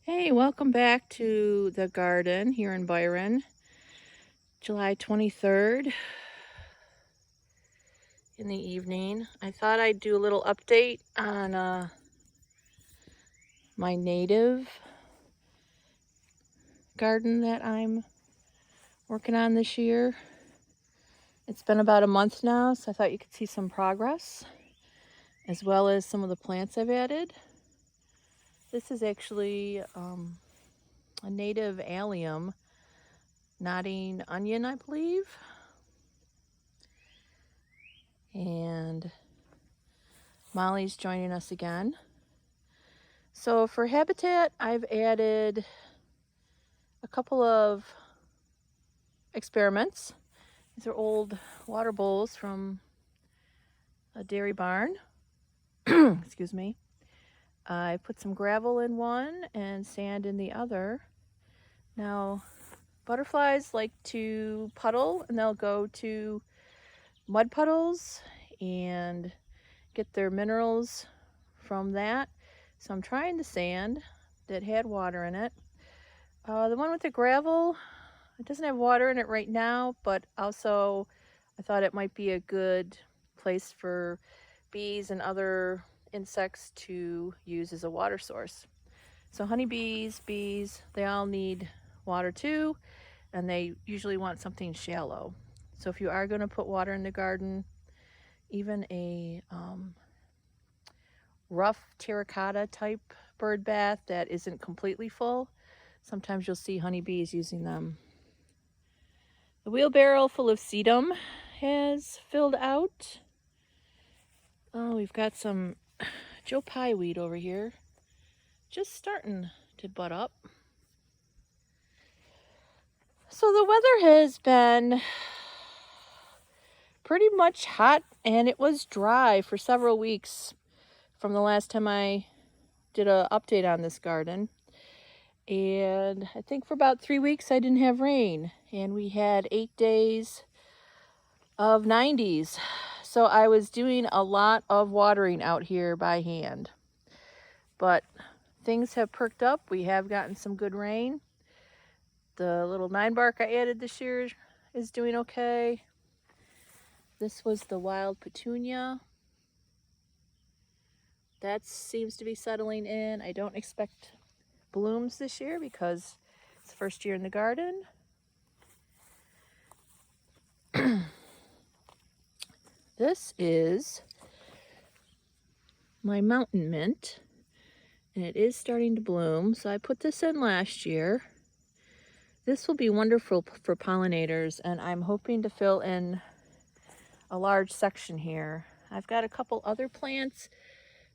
Hey, welcome back to the garden here in Byron, July 23rd in the evening. I thought I'd do a little update on my native garden that I'm working on this year. It's been about a month now, so I thought you could see some progress, as well as some of the plants I've added. This is actually a native allium, nodding onion, I believe. And Molly's joining us again. So for habitat, I've added a couple of experiments. These are old water bowls from a dairy barn. Excuse me. I put some gravel in one and sand in the other. Now, butterflies like to puddle, and they'll go to mud puddles and get their minerals from that. So I'm trying the sand that had water in it. The one with the gravel, it doesn't have water in it right now, but also I thought it might be a good place for bees and other insects to use as a water source. So honeybees, bees, they all need water too, and they usually want something shallow. So if you are going to put water in the garden, even a rough terracotta type bird bath that isn't completely full, sometimes you'll see honeybees using them. The wheelbarrow full of sedum has filled out. Oh, we've got some Joe Pye weed over here, just starting to bud up. So the weather has been pretty much hot, and it was dry for several weeks from the last time I did an update on this garden. And I think for about 3 weeks I didn't have rain, and we had 8 days of 90s. So I was doing a lot of watering out here by hand. But things have perked up. We have gotten some good rain. The little 9-bark I added this year is doing okay. This was the wild petunia. That seems to be settling in. I don't expect blooms this year because it's the first year in the garden. This is my mountain mint, and it is starting to bloom. So I put this in last year. This will be wonderful for pollinators, and I'm hoping to fill in a large section here. I've got a couple other plants.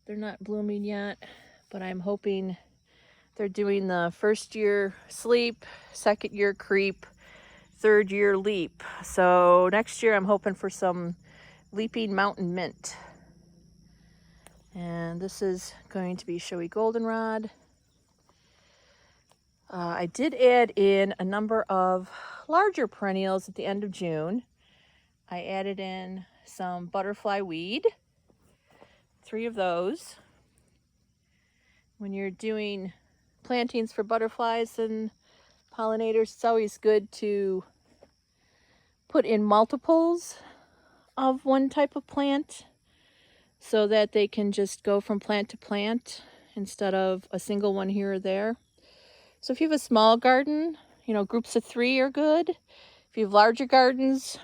They're not blooming yet, but I'm hoping they're doing the first year sleep, second year creep, third year leap. So next year I'm hoping for some leaping mountain mint. And this is going to be showy goldenrod. I did add in a number of larger perennials at the end of June. I added in some butterfly weed, 3 of those. When you're doing plantings for butterflies and pollinators, it's always good to put in multiples of one type of plant so that they can just go from plant to plant instead of a single one here or there. So if you have a small garden, groups of 3 are good. If you have larger gardens,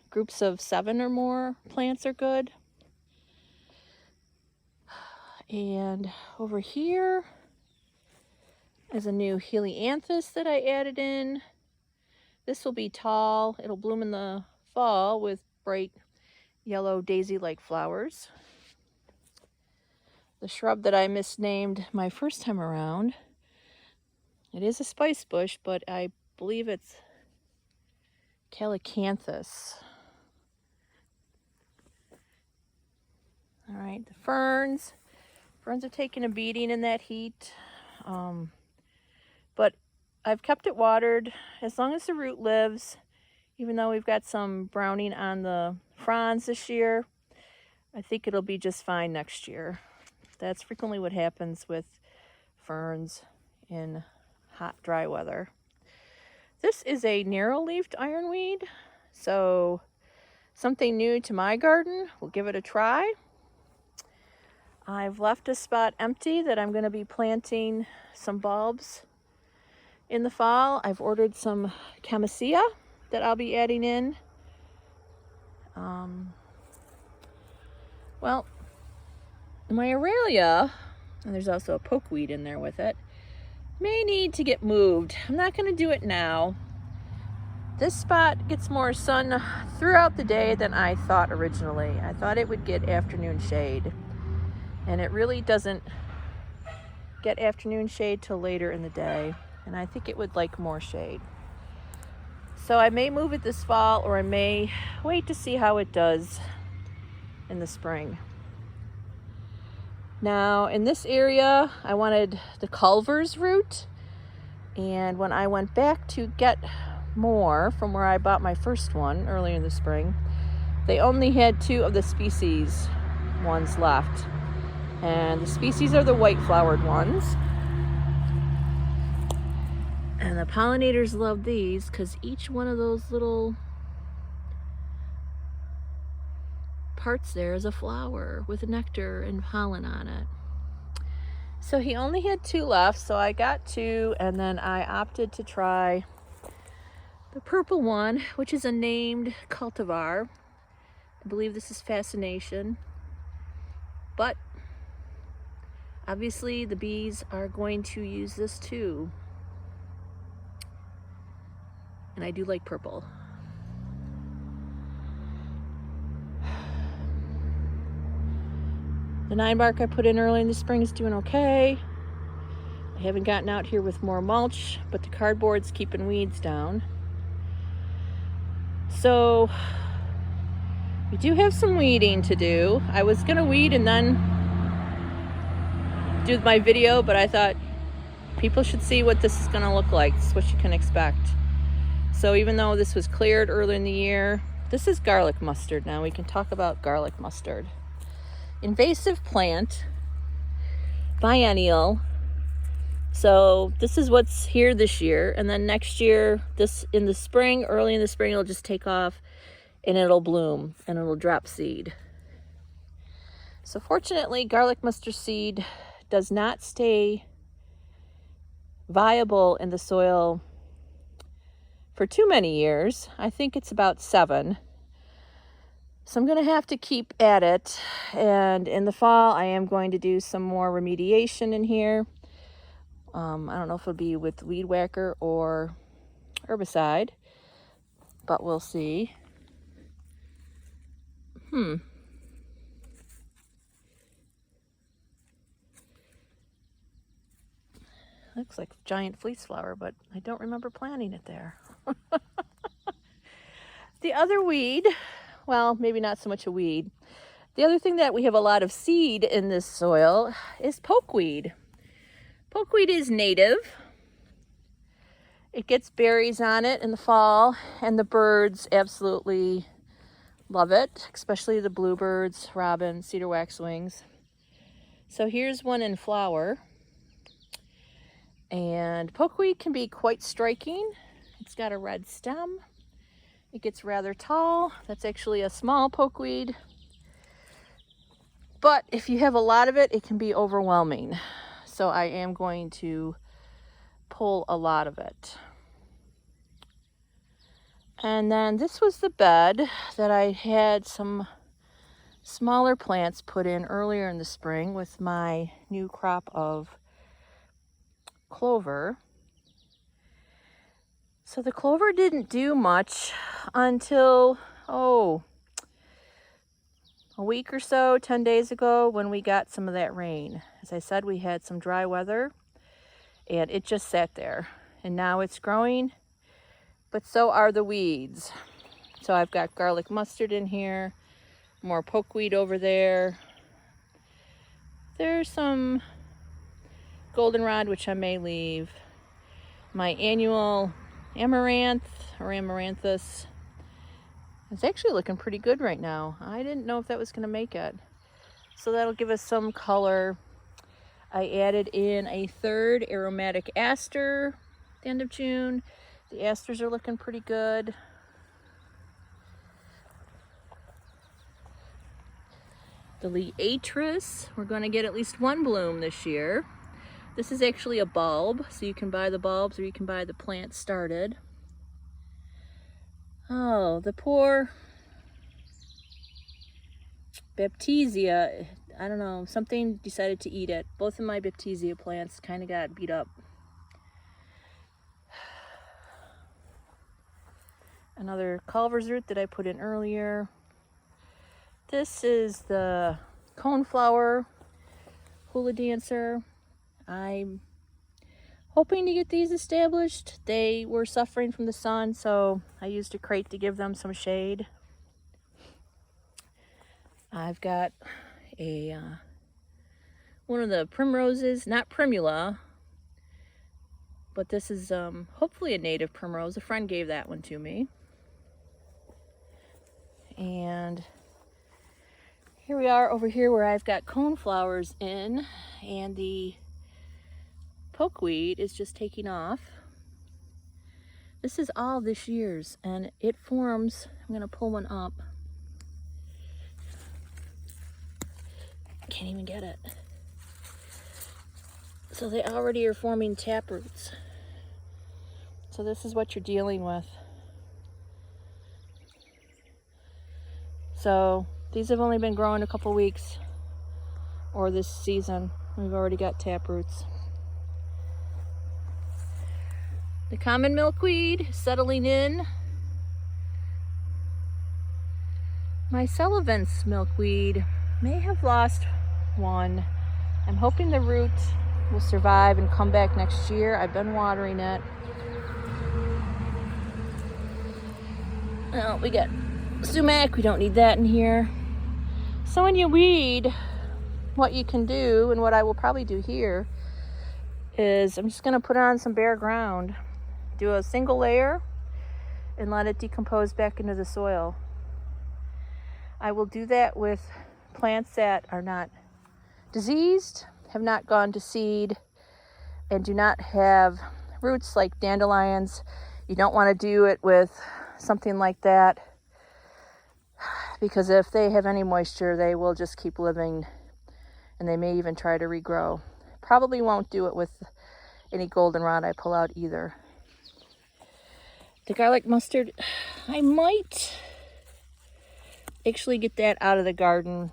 groups of 7 or more plants are good. And over here is a new helianthus that I added in. This will be tall. It'll bloom in the fall with bright yellow daisy-like flowers. The shrub that I misnamed my first time around, it is a spice bush, but I believe it's calicanthus. All right, the ferns. Ferns are taking a beating in that heat, but I've kept it watered as long as the root lives, even though we've got some browning on the fronds this year. I think it'll be just fine next year. That's frequently what happens with ferns in hot, dry weather. This is a narrow-leafed ironweed, so something new to my garden. We'll give it a try. I've left a spot empty that I'm going to be planting some bulbs in the fall. I've ordered some Camassia that I'll be adding in. Well, my Aurelia, and there's also a pokeweed in there with it, may need to get moved. I'm not going to do it now. This spot gets more sun throughout the day than I thought originally. I thought it would get afternoon shade, and it really doesn't get afternoon shade till later in the day, and I think it would like more shade. So I may move it this fall, or I may wait to see how it does in the spring. Now in this area, I wanted the Culver's root, and when I went back to get more from where I bought my first one earlier in the spring, they only had 2 of the species ones left, and the species are the white flowered ones. And the pollinators love these because each one of those little parts there is a flower with nectar and pollen on it. So he only had 2 left, so I got 2, and then I opted to try the purple one, which is a named cultivar. I believe this is Fascination, but obviously the bees are going to use this too. And I do like purple. The 9-bark I put in early in the spring is doing okay. I haven't gotten out here with more mulch, but the cardboard's keeping weeds down. So we do have some weeding to do. I was gonna weed and then do my video, but I thought people should see what this is gonna look like. This is what you can expect. So even though this was cleared earlier in the year, this is garlic mustard. Now we can talk about garlic mustard. Invasive plant, biennial. So this is what's here this year, and then next year, this in the spring, early in the spring, it'll just take off and it'll bloom and it'll drop seed. So fortunately, garlic mustard seed does not stay viable in the soil for too many years. I think it's about 7. So I'm going to have to keep at it, and in the fall I am going to do some more remediation in here. I don't know if it'll be with weed whacker or herbicide, but we'll see. Looks like giant fleece flower, but I don't remember planting it there. The other weed, well, maybe not so much a weed. The other thing that we have a lot of seed in this soil is pokeweed. Pokeweed is native. It gets berries on it in the fall, and the birds absolutely love it, especially the bluebirds, robins, cedar waxwings. So here's one in flower. And pokeweed can be quite striking. It's got a red stem. It gets rather tall. That's actually a small pokeweed. But if you have a lot of it, it can be overwhelming. So I am going to pull a lot of it. And then this was the bed that I had some smaller plants put in earlier in the spring with my new crop of clover. So the clover didn't do much until, a week or so, 10 days ago, when we got some of that rain. As I said, we had some dry weather, and it just sat there. And now it's growing, but so are the weeds. So I've got garlic mustard in here, more pokeweed over there. There's some goldenrod, which I may leave. My annual amaranth or amaranthus is actually looking pretty good right now. I didn't know if that was going to make it. So that'll give us some color. I added in a third aromatic aster at the end of June. The asters are looking pretty good. The Liatris, we're going to get at least one bloom this year. This is actually a bulb, so you can buy the bulbs or you can buy the plant started. Oh, the poor Baptisia, I don't know, something decided to eat it. Both of my Baptisia plants kind of got beat up. Another Culver's root that I put in earlier. This is the coneflower hula dancer. I'm hoping to get these established. They were suffering from the sun, so I used a crate to give them some shade. I've got a one of the primroses, not primula, but this is hopefully a native primrose. A friend gave that one to me. And here we are over here where I've got coneflowers in, and the pokeweed is just taking off. This is all this year's, and it forms, I'm gonna pull one up. Can't even get it. So they already are forming taproots. So this is what you're dealing with. So these have only been growing a couple weeks, or this season. We've already got taproots. The common milkweed settling in. My Sullivan's milkweed may have lost one. I'm hoping the root will survive and come back next year. I've been watering it. Oh, we got sumac. We don't need that in here. So when you weed, what you can do, and what I will probably do here, is I'm just going to put on some bare ground. Do a single layer and let it decompose back into the soil. I will do that with plants that are not diseased, have not gone to seed, and do not have roots like dandelions. You don't want to do it with something like that, because if they have any moisture, they will just keep living, and they may even try to regrow. Probably won't do it with any goldenrod I pull out either. The garlic mustard, I might actually get that out of the garden.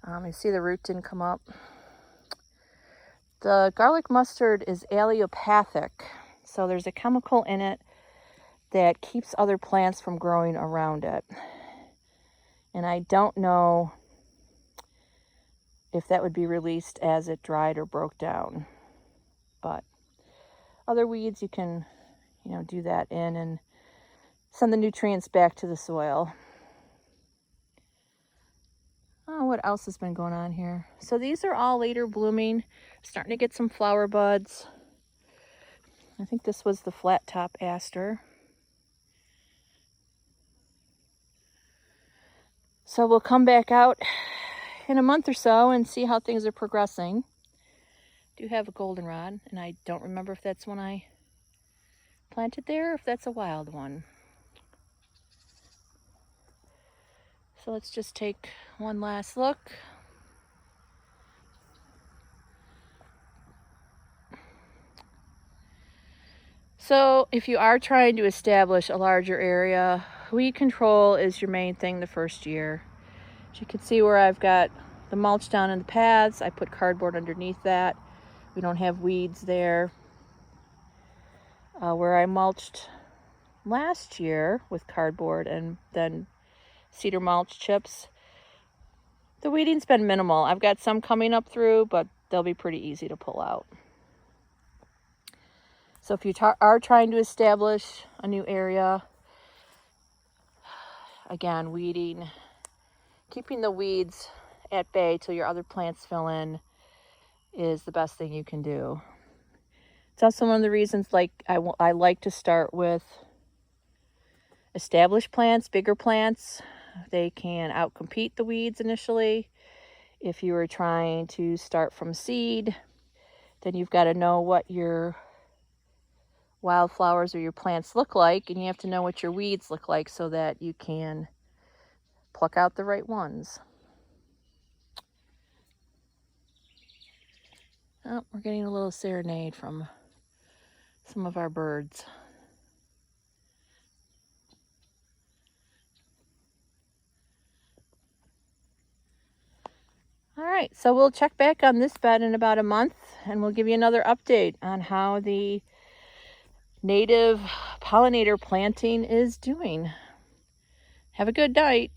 I see the root didn't come up. The garlic mustard is allelopathic, so there's a chemical in it that keeps other plants from growing around it. And I don't know if that would be released as it dried or broke down. But other weeds you can, do that in and send the nutrients back to the soil. Oh, what else has been going on here? So these are all later blooming, starting to get some flower buds. I think this was the flat top aster. So we'll come back out in a month or so and see how things are progressing. I do have a goldenrod, and I don't remember if that's one I planted there or if that's a wild one. So let's just take one last look. So if you are trying to establish a larger area, weed control is your main thing the first year. As you can see where I've got the mulch down in the paths, I put cardboard underneath that. We don't have weeds there. Where I mulched last year with cardboard and then cedar mulch chips, the weeding's been minimal. I've got some coming up through, but they'll be pretty easy to pull out. So if you are trying to establish a new area, again, weeding, keeping the weeds at bay till your other plants fill in is the best thing you can do. It's also one of the reasons I like to start with established plants, bigger plants. They can outcompete the weeds initially. If you were trying to start from seed, then you've got to know what your wildflowers or your plants look like, and you have to know what your weeds look like so that you can pluck out the right ones. Oh, we're getting a little serenade from some of our birds. All right, so we'll check back on this bed in about a month, and we'll give you another update on how the native pollinator planting is doing. Have a good night.